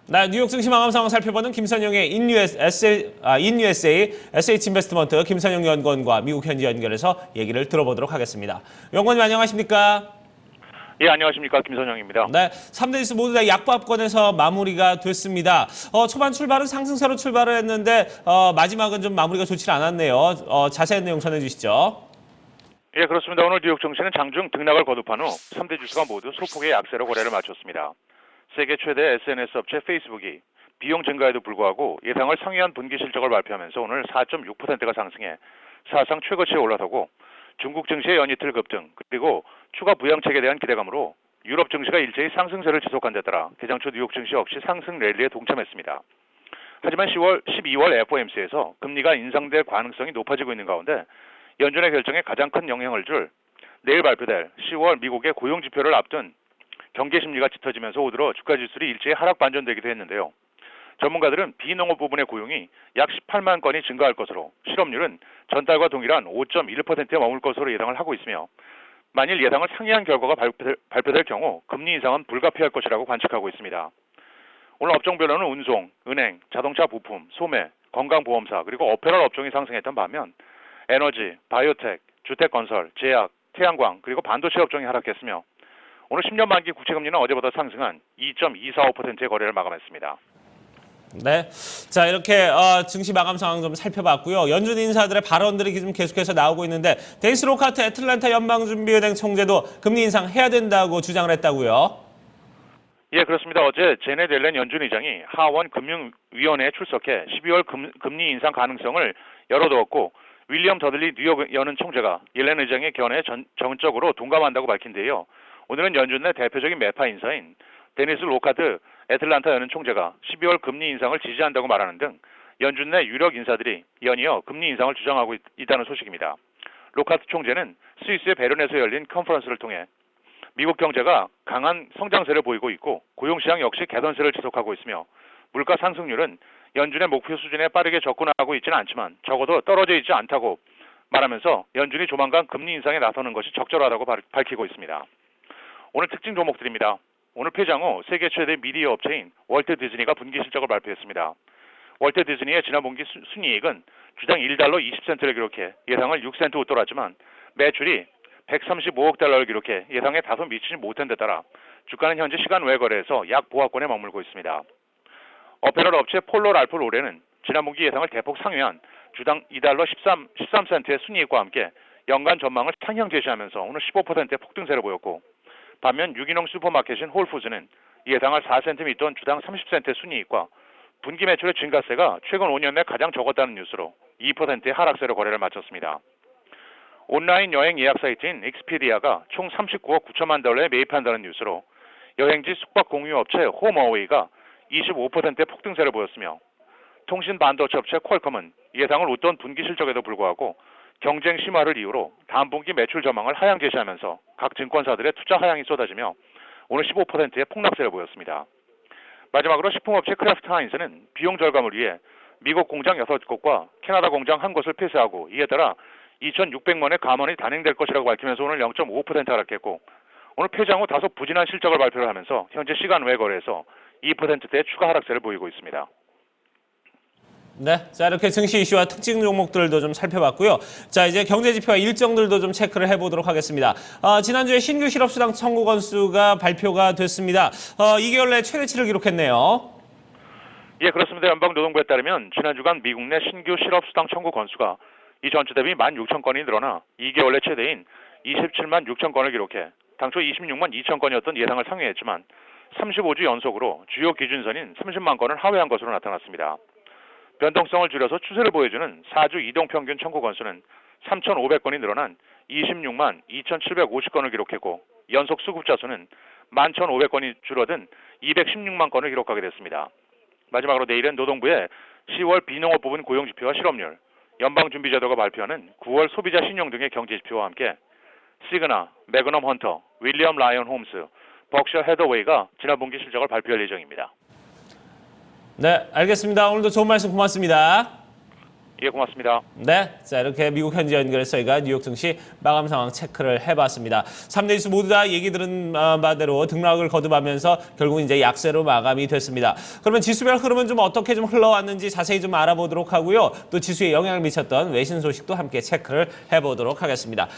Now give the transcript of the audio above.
네, 뉴욕 증시 마감 상황 살펴보는 김선영의 인USA SH인베스트먼트 김선영 연구원과 미국 현지 연결해서 얘기를 들어보도록 하겠습니다. 연구원님 안녕하십니까? 예, 안녕하십니까. 김선영입니다. 네, 3대 지수 모두 다 약보합권에서 마무리가 됐습니다. 초반 출발은 상승세로 출발을 했는데 마지막은 좀 마무리가 좋지 않았네요. 자세한 내용 전해주시죠. 예, 그렇습니다. 오늘 뉴욕 증시는 장중 등락을 거듭한 후 3대 지수가 모두 소폭의 약세로 거래를 마쳤습니다. 세계 최대 SNS 업체 페이스북이 비용 증가에도 불구하고 예상을 상회한 분기 실적을 발표하면서 오늘 4.6%가 상승해 사상 최고치에 올라서고 중국 증시의 연이틀 급등 그리고 추가 부양책에 대한 기대감으로 유럽 증시가 일제히 상승세를 지속한 데 따라 개장 초 뉴욕 증시 역시 상승 랠리에 동참했습니다. 하지만 12월 FOMC에서 금리가 인상될 가능성이 높아지고 있는 가운데 연준의 결정에 가장 큰 영향을 줄 내일 발표될 10월 미국의 고용 지표를 앞둔 경계 심리가 짙어지면서 오늘어 주가 지수들이 일제히 하락 반전되기도 했는데요. 전문가들은 비농업 부분의 고용이 약 18만 건이 증가할 것으로 실업률은 전달과 동일한 5.1%에 머물 것으로 예상을 하고 있으며 만일 예상을 상회한 결과가 발표될 경우 금리 인상은 불가피할 것이라고 관측하고 있습니다. 오늘 업종별로는 운송, 은행, 자동차 부품, 소매, 건강보험사 그리고 어페럴 업종이 상승했던 반면 에너지, 바이오텍, 주택건설, 제약, 태양광 그리고 반도체 업종이 하락했으며 오늘 10년 만기 국채금리는 어제보다 상승한 2.245%의 거래를 마감했습니다. 네, 자 이렇게 증시 마감 상황 좀 살펴봤고요. 연준 인사들의 발언들이 좀 계속해서 나오고 있는데 데니스 로카트 애틀랜타 연방준비은행 총재도 금리 인상해야 된다고 주장을 했다고요. 예, 그렇습니다. 어제 제넷 옐렌 연준 의장이 하원 금융위원회에 출석해 12월 금리 인상 가능성을 열어두었고 윌리엄 더들리 뉴욕 연은 총재가 옐렌 의장의 견해에 전적으로 동감한다고 밝힌 데요. 오늘은 연준 내 대표적인 매파 인사인 데니스 로카트 애틀랜타 연은 총재가 12월 금리 인상을 지지한다고 말하는 등 연준 내 유력 인사들이 연이어 금리 인상을 주장하고 있다는 소식입니다. 로카트 총재는 스위스의 베른에서 열린 컨퍼런스를 통해 미국 경제가 강한 성장세를 보이고 있고 고용시장 역시 개선세를 지속하고 있으며 물가 상승률은 연준의 목표 수준에 빠르게 접근하고 있지는 않지만 적어도 떨어져 있지 않다고 말하면서 연준이 조만간 금리 인상에 나서는 것이 적절하다고 밝히고 있습니다. 오늘 특징 종목들입니다. 오늘 폐장 후 세계 최대 미디어 업체인 월트 디즈니가 분기 실적을 발표했습니다. 월트 디즈니의 지난 분기 순이익은 주당 1달러 20센트를 기록해 예상을 6센트 웃돌았지만 매출이 135억 달러를 기록해 예상에 다소 미치지 못한 데 따라 주가는 현재 시간 외 거래에서 약 보합권에 머물고 있습니다. 어페럴 업체 폴로 랄프 로렌은 지난 분기 예상을 대폭 상회한 주당 2달러 13센트의 순이익과 함께 연간 전망을 상향 제시하면서 오늘 15%의 폭등세를 보였고 반면 유기농 슈퍼마켓인 홀푸즈는 예상을 4센트 밑돈 주당 30센트의 순이익과 분기 매출의 증가세가 최근 5년 내 가장 적었다는 뉴스로 2%의 하락세로 거래를 마쳤습니다. 온라인 여행 예약 사이트인 익스피디아가 총 39억 9천만 달러에 매입한다는 뉴스로 여행지 숙박 공유 업체 홈어웨이가 25%의 폭등세를 보였으며 통신 반도체 업체 퀄컴은 예상을 웃돈 분기 실적에도 불구하고 경쟁 심화를 이유로 다음 분기 매출 전망을 하향 제시하면서 각 증권사들의 투자 하향이 쏟아지며 오늘 15%의 폭락세를 보였습니다. 마지막으로 식품업체 크래프트 하인즈는 비용 절감을 위해 미국 공장 6곳과 캐나다 공장 1곳을 폐쇄하고 이에 따라 2,600만의 감원이 단행될 것이라고 밝히면서 오늘 0.5% 하락했고 오늘 폐장 후 다소 부진한 실적을 발표를 하면서 현재 시간 외 거래에서 2%대의 추가 하락세를 보이고 있습니다. 네, 자 이렇게 증시 이슈와 특징 종목들도 좀 살펴봤고요. 자 이제 경제 지표와 일정들도 좀 체크를 해보도록 하겠습니다. 지난주에 신규 실업수당 청구 건수가 발표가 됐습니다. 2개월 내 최대치를 기록했네요. 예, 그렇습니다. 연방노동부에 따르면 지난 주간 미국 내 신규 실업수당 청구 건수가 이전주 대비 16,000건이 늘어나 2개월 내 최대인 27만 6천 건을 기록해 당초 26만 2천 건이었던 예상을 상회했지만 35주 연속으로 주요 기준선인 30만 건을 하회한 것으로 나타났습니다. 변동성을 줄여서 추세를 보여주는 4주 이동평균 청구 건수는 3,500건이 늘어난 26만 2,750건을 기록했고 연속 수급자 수는 11,500건이 줄어든 216만 건을 기록하게 됐습니다. 마지막으로 내일은 노동부의 10월 비농업 부분 고용지표와 실업률, 연방준비제도가 발표하는 9월 소비자 신용 등의 경제지표와 함께 시그나, 매그넘 헌터, 윌리엄 라이언 홈스, 벅셔 헤더웨이가 지난 분기 실적을 발표할 예정입니다. 네, 알겠습니다. 오늘도 좋은 말씀 고맙습니다. 예, 고맙습니다. 네, 자 이렇게 미국 현지 연결해서 저희가 뉴욕 증시 마감 상황 체크를 해봤습니다. 3대 지수 모두 다 얘기 들은 바대로 등락을 거듭하면서 결국 이제 약세로 마감이 됐습니다. 그러면 지수별 흐름은 좀 어떻게 좀 흘러왔는지 자세히 좀 알아보도록 하고요. 또 지수에 영향을 미쳤던 외신 소식도 함께 체크를 해보도록 하겠습니다.